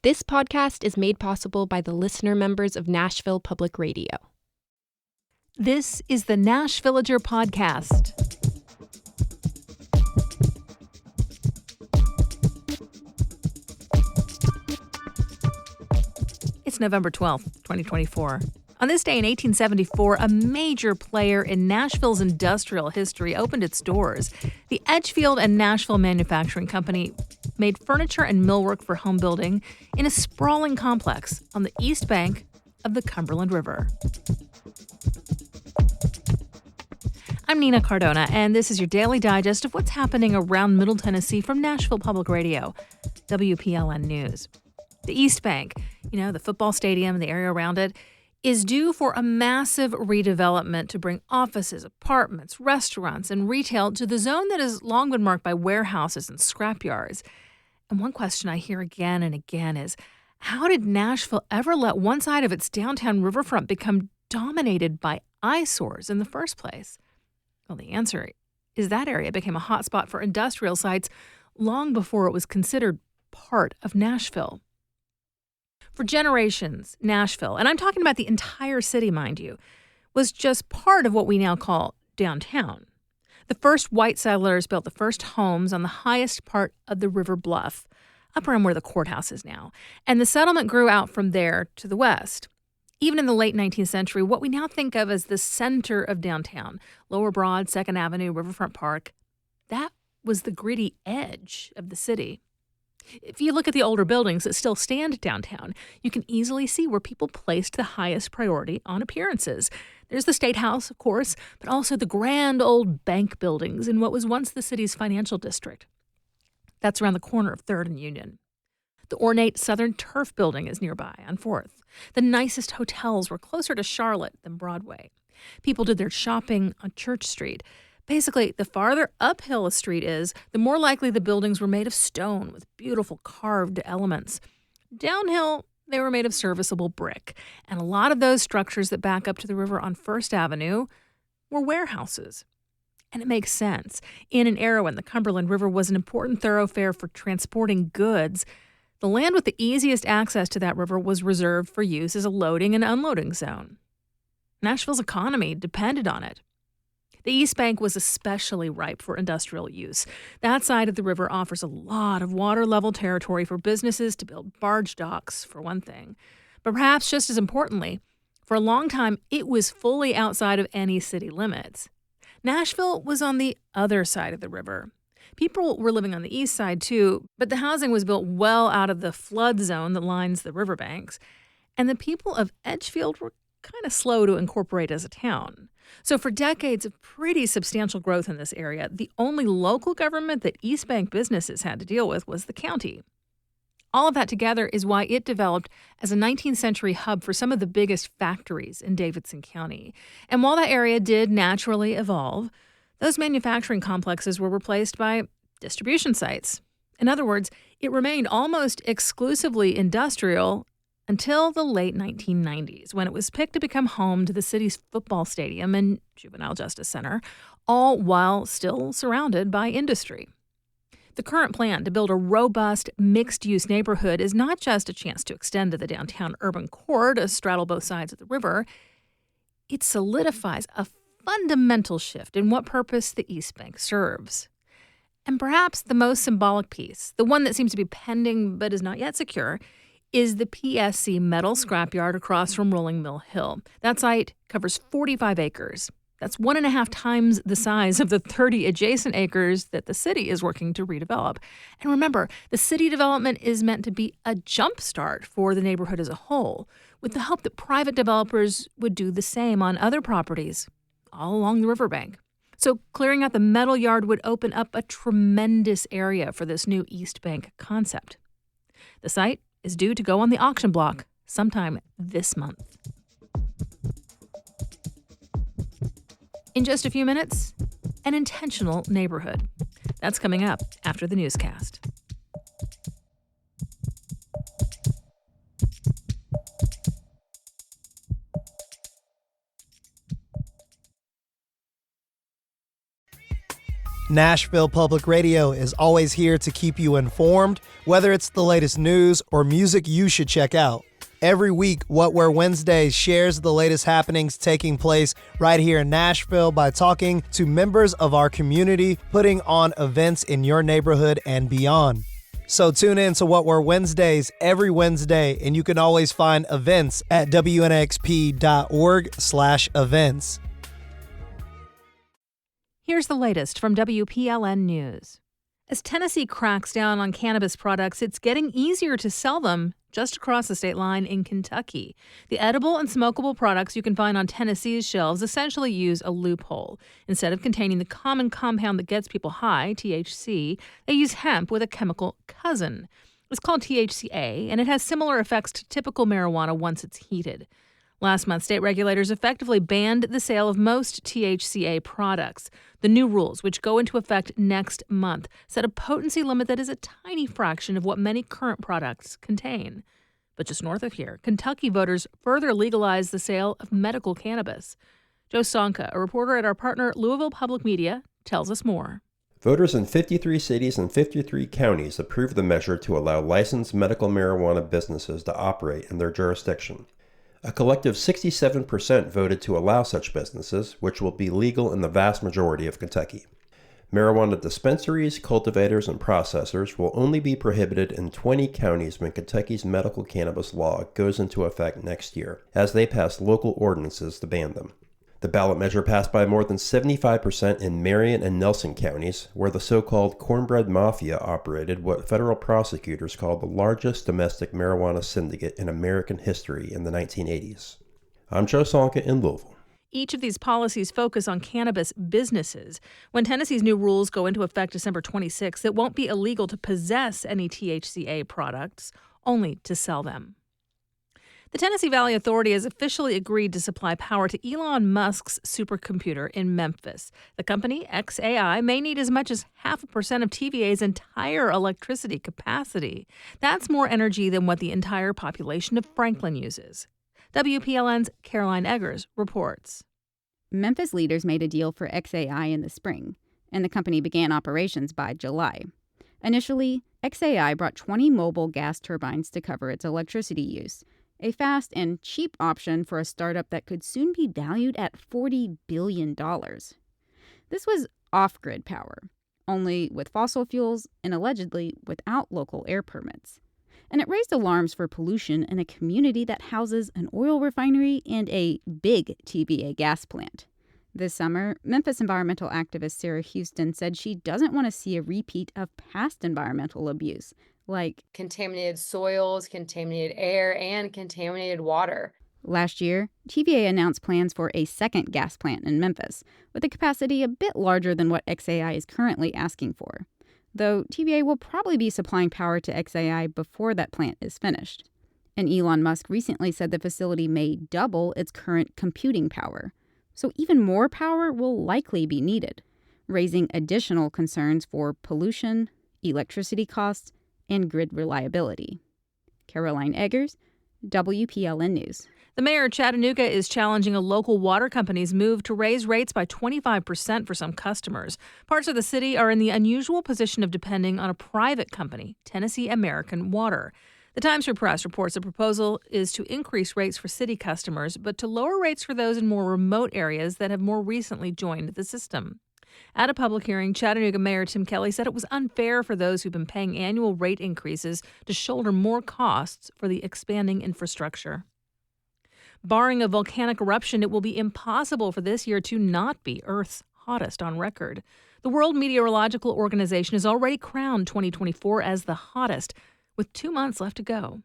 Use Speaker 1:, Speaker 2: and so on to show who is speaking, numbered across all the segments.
Speaker 1: This podcast is made possible by the listener members of Nashville Public Radio.
Speaker 2: This is the Nashvillager Podcast. It's November 12th, 2024. On this day in 1874, a major player in Nashville's industrial history opened its doors. The Edgefield and Nashville Manufacturing Company made furniture and millwork for home building in a sprawling complex on the east bank of the Cumberland River. I'm Nina Cardona, and this is your daily digest of what's happening around Middle Tennessee from Nashville Public Radio, WPLN News. The East Bank, the football stadium and the area around it, is due for a massive redevelopment to bring offices, apartments, restaurants, and retail to the zone that has long been marked by warehouses and scrapyards. And one question I hear again and again is, how did Nashville ever let one side of its downtown riverfront become dominated by eyesores in the first place? Well, the answer is that area became a hotspot for industrial sites long before it was considered part of Nashville. For generations, Nashville, and I'm talking about the entire city, mind you, was just part of what we now call downtown. The first white settlers built the first homes on the highest part of the river bluff, up around where the courthouse is now, and the settlement grew out from there to the west. Even in the late 19th century, what we now think of as the center of downtown, Lower Broad, 2nd Avenue, Riverfront Park, that was the gritty edge of the city. If you look at the older buildings that still stand downtown, you can easily see where people placed the highest priority on appearances. There's the State House, of course, but also the grand old bank buildings in what was once the city's financial district. That's around the corner of 3rd and Union. The ornate Southern Turf Building is nearby on 4th. The nicest hotels were closer to Charlotte than Broadway. People did their shopping on Church Street. Basically, the farther uphill a street is, the more likely the buildings were made of stone with beautiful carved elements. Downhill, they were made of serviceable brick. And a lot of those structures that back up to the river on 1st Avenue were warehouses. And it makes sense. In an era when the Cumberland River was an important thoroughfare for transporting goods, the land with the easiest access to that river was reserved for use as a loading and unloading zone. Nashville's economy depended on it. The East Bank was especially ripe for industrial use. That side of the river offers a lot of water-level territory for businesses to build barge docks, for one thing. But perhaps just as importantly, for a long time, it was fully outside of any city limits. Nashville was on the other side of the river. People were living on the east side, too, but the housing was built well out of the flood zone that lines the riverbanks. And the people of Edgefield were kind of slow to incorporate as a town. So for decades of pretty substantial growth in this area, the only local government that East Bank businesses had to deal with was the county. All of that together is why it developed as a 19th century hub for some of the biggest factories in Davidson County. And while that area did naturally evolve, those manufacturing complexes were replaced by distribution sites. In other words, it remained almost exclusively industrial until the late 1990s, when it was picked to become home to the city's football stadium and juvenile justice center, all while still surrounded by industry. The current plan to build a robust, mixed-use neighborhood is not just a chance to extend to the downtown urban core to straddle both sides of the river. It solidifies a fundamental shift in what purpose the East Bank serves. And perhaps the most symbolic piece, the one that seems to be pending but is not yet secure, is the PSC metal scrapyard across from Rolling Mill Hill. That site covers 45 acres. That's 1.5 times the size of the 30 adjacent acres that the city is working to redevelop. And remember, the city development is meant to be a jumpstart for the neighborhood as a whole, with the hope that private developers would do the same on other properties all along the riverbank. So clearing out the metal yard would open up a tremendous area for this new East Bank concept. The site is due to go on the auction block sometime this month. In just a few minutes, an intentional neighborhood. That's coming up after the newscast.
Speaker 3: Nashville Public Radio is always here to keep you informed, whether it's the latest news or music you should check out. Every week, What We're Wednesdays shares the latest happenings taking place right here in Nashville by talking to members of our community, putting on events in your neighborhood and beyond. So tune in to What We're Wednesdays every Wednesday, and you can always find events at WNXP.org/events.
Speaker 2: Here's the latest from WPLN News. As Tennessee cracks down on cannabis products, it's getting easier to sell them just across the state line in Kentucky. The edible and smokable products you can find on Tennessee's shelves essentially use a loophole. Instead of containing the common compound that gets people high, THC, they use hemp with a chemical cousin. It's called THCA, and it has similar effects to typical marijuana once it's heated. Last month, state regulators effectively banned the sale of most THCA products. The new rules, which go into effect next month, set a potency limit that is a tiny fraction of what many current products contain. But just north of here, Kentucky voters further legalized the sale of medical cannabis. Joe Sonka, a reporter at our partner Louisville Public Media, tells us more.
Speaker 4: Voters in 53 cities and 53 counties approved the measure to allow licensed medical marijuana businesses to operate in their jurisdiction. A collective 67% voted to allow such businesses, which will be legal in the vast majority of Kentucky. Marijuana dispensaries, cultivators, and processors will only be prohibited in 20 counties when Kentucky's medical cannabis law goes into effect next year, as they pass local ordinances to ban them. The ballot measure passed by more than 75% in Marion and Nelson counties, where the so-called cornbread mafia operated what federal prosecutors called the largest domestic marijuana syndicate in American history in the 1980s. I'm Joe Sonka in Louisville.
Speaker 2: Each of these policies focus on cannabis businesses. When Tennessee's new rules go into effect December 26, it won't be illegal to possess any THCA products, only to sell them. The Tennessee Valley Authority has officially agreed to supply power to Elon Musk's supercomputer in Memphis. The company, XAI, may need as much as 0.5% of TVA's entire electricity capacity. That's more energy than what the entire population of Franklin uses. WPLN's Caroline Eggers reports.
Speaker 5: Memphis leaders made a deal for XAI in the spring, and the company began operations by July. Initially, XAI brought 20 mobile gas turbines to cover its electricity use, a fast and cheap option for a startup that could soon be valued at $40 billion. This was off-grid power, only with fossil fuels and allegedly without local air permits. And it raised alarms for pollution in a community that houses an oil refinery and a big TVA gas plant. This summer, Memphis environmental activist Sarah Houston said she doesn't want to see a repeat of past environmental abuse, like
Speaker 6: contaminated soils, contaminated air, and contaminated water.
Speaker 5: Last year, TVA announced plans for a second gas plant in Memphis, with a capacity a bit larger than what XAI is currently asking for. Though TVA will probably be supplying power to XAI before that plant is finished. And Elon Musk recently said the facility may double its current computing power. So even more power will likely be needed, raising additional concerns for pollution, electricity costs, and grid reliability. Caroline Eggers, WPLN News.
Speaker 2: The mayor of Chattanooga is challenging a local water company's move to raise rates by 25% for some customers. Parts of the city are in the unusual position of depending on a private company, Tennessee American Water. The Times-Press reports the proposal is to increase rates for city customers, but to lower rates for those in more remote areas that have more recently joined the system. At a public hearing, Chattanooga Mayor Tim Kelly said it was unfair for those who've been paying annual rate increases to shoulder more costs for the expanding infrastructure. Barring a volcanic eruption, it will be impossible for this year to not be Earth's hottest on record. The World Meteorological Organization has already crowned 2024 as the hottest, with 2 months left to go.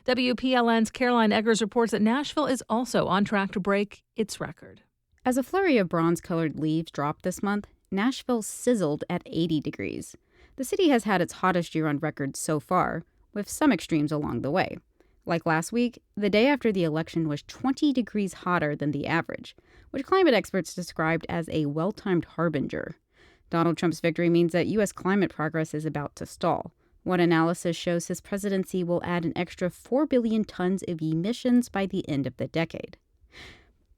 Speaker 2: WPLN's Caroline Eggers reports that Nashville is also on track to break its record.
Speaker 5: As a flurry of bronze-colored leaves dropped this month, Nashville sizzled at 80 degrees. The city has had its hottest year on record so far, with some extremes along the way. Like last week, the day after the election was 20 degrees hotter than the average, which climate experts described as a well-timed harbinger. Donald Trump's victory means that U.S. climate progress is about to stall. One analysis shows his presidency will add an extra 4 billion tons of emissions by the end of the decade.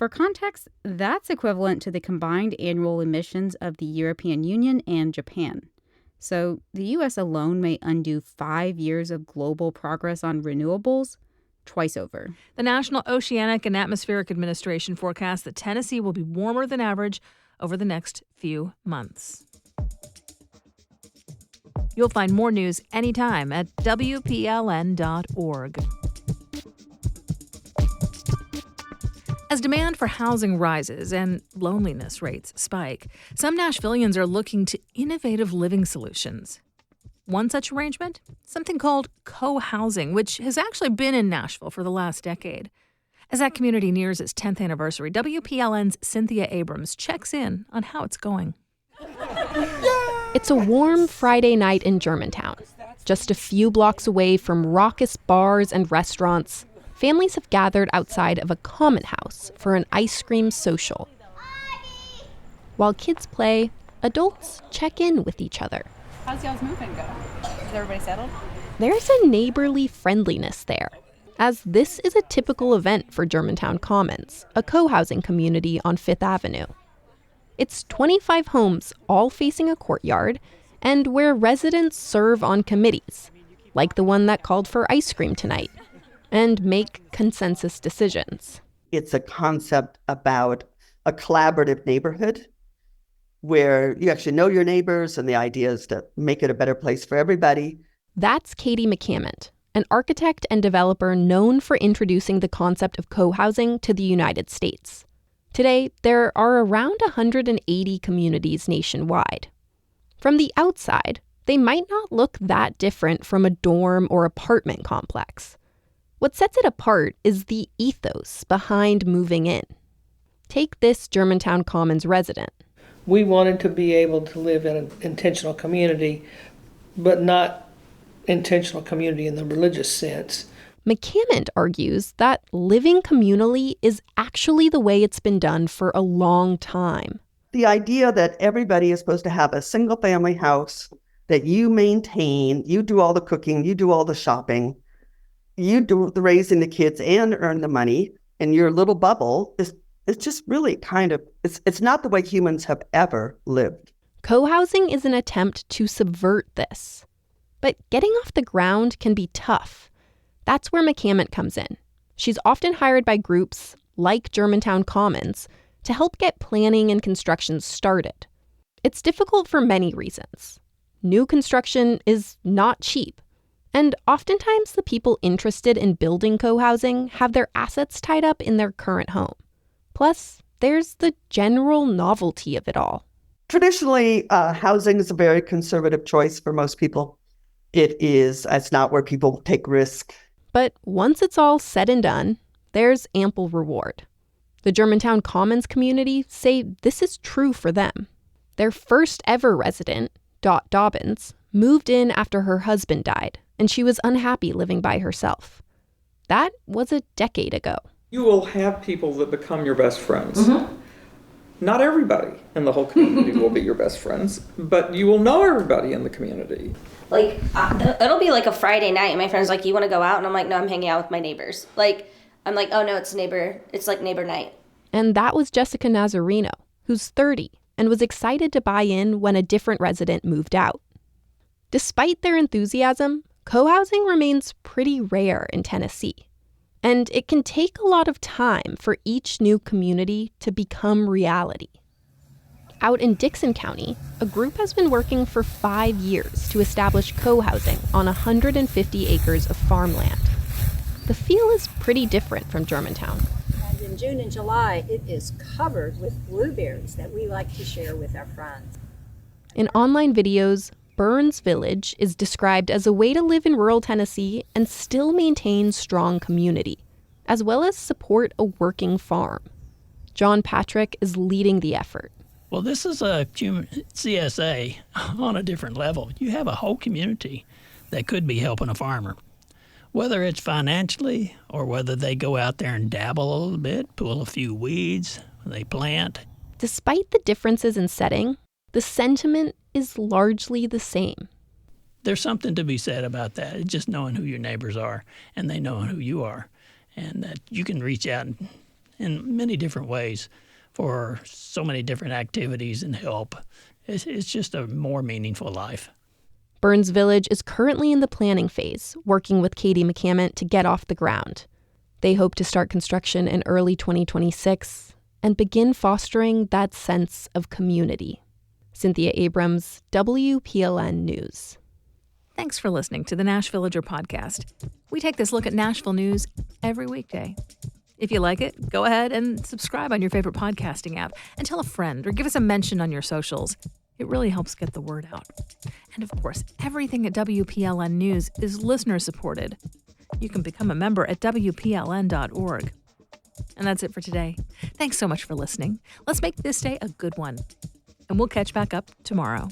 Speaker 5: For context, that's equivalent to the combined annual emissions of the European Union and Japan. So the U.S. alone may undo 5 years of global progress on renewables twice over.
Speaker 2: The National Oceanic and Atmospheric Administration forecasts that Tennessee will be warmer than average over the next few months. You'll find more news anytime at WPLN.org. As demand for housing rises and loneliness rates spike, some Nashvillians are looking to innovative living solutions. One such arrangement? Something called co-housing, which has actually been in Nashville for the last decade. As that community nears its 10th anniversary, WPLN's Cynthia Abrams checks in on how it's going.
Speaker 1: It's a warm Friday night in Germantown. Just a few blocks away from raucous bars and restaurants, families have gathered outside of a common house for an ice cream social. While kids play, adults check in with each other.
Speaker 7: How's y'all's moving going? Is everybody settled?
Speaker 1: There's a neighborly friendliness there, as this is a typical event for Germantown Commons, a co-housing community on 5th Avenue. It's 25 homes, all facing a courtyard, and where residents serve on committees, like the one that called for ice cream tonight, and make consensus decisions.
Speaker 8: It's a concept about a collaborative neighborhood where you actually know your neighbors, and the idea is to make it a better place for everybody.
Speaker 1: That's Katie McCammond, an architect and developer known for introducing the concept of co-housing to the United States. Today, there are around 180 communities nationwide. From the outside, they might not look that different from a dorm or apartment complex. What sets it apart is the ethos behind moving in. Take this Germantown Commons resident.
Speaker 9: We wanted to be able to live in an intentional community, but not intentional community in the religious sense.
Speaker 1: McCammond argues that living communally is actually the way it's been done for a long time.
Speaker 8: The idea that everybody is supposed to have a single family house that you maintain, you do all the cooking, you do all the shopping, you do the raising the kids and earn the money in your little bubble is just really kind of, it's not the way humans have ever lived.
Speaker 1: Co-housing is an attempt to subvert this. But getting off the ground can be tough. That's where McCammond comes in. She's often hired by groups like Germantown Commons to help get planning and construction started. It's difficult for many reasons. New construction is not cheap. And oftentimes the people interested in building co-housing have their assets tied up in their current home. Plus, there's the general novelty of it all.
Speaker 8: Traditionally, housing is a very conservative choice for most people. It's not where people take risk.
Speaker 1: But once it's all said and done, there's ample reward. The Germantown Commons community say this is true for them. Their first ever resident, Dot Dobbins, moved in after her husband died, and she was unhappy living by herself. That was a decade ago.
Speaker 10: You will have people that become your best friends. Mm-hmm. Not everybody in the whole community will be your best friends, but you will know everybody in the community.
Speaker 11: Like, it'll be like a Friday night, and my friend's like, you want to go out? And I'm like, no, I'm hanging out with my neighbors. Like, I'm like, oh no, it's like neighbor night.
Speaker 1: And that was Jessica Nazarino, who's 30 and was excited to buy in when a different resident moved out. Despite their enthusiasm, co-housing remains pretty rare in Tennessee. And it can take a lot of time for each new community to become reality. Out in Dixon County, a group has been working for 5 years to establish co-housing on 150 acres of farmland. The feel is pretty different from Germantown.
Speaker 12: And in June and July, it is covered with blueberries that we like to share with our friends.
Speaker 1: In online videos, Burns Village is described as a way to live in rural Tennessee and still maintain strong community, as well as support a working farm. John Patrick is leading the effort.
Speaker 13: Well, this is a CSA on a different level. You have a whole community that could be helping a farmer, whether it's financially or whether they go out there and dabble a little bit, pull a few weeds, they plant.
Speaker 1: Despite the differences in setting, the sentiment is largely the same.
Speaker 13: There's something to be said about that. It's just knowing who your neighbors are and they know who you are, and that you can reach out in many different ways for so many different activities and help. It's just a more meaningful life.
Speaker 1: Burns Village is currently in the planning phase, working with Katie McCammon to get off the ground. They hope to start construction in early 2026 and begin fostering that sense of community. Cynthia Abrams, WPLN News.
Speaker 2: Thanks for listening to the Nashvillager podcast. We take this look at Nashville news every weekday. If you like it, go ahead and subscribe on your favorite podcasting app and tell a friend or give us a mention on your socials. It really helps get the word out. And of course, everything at WPLN News is listener supported. You can become a member at WPLN.org. And that's it for today. Thanks so much for listening. Let's make this day a good one. And we'll catch back up tomorrow.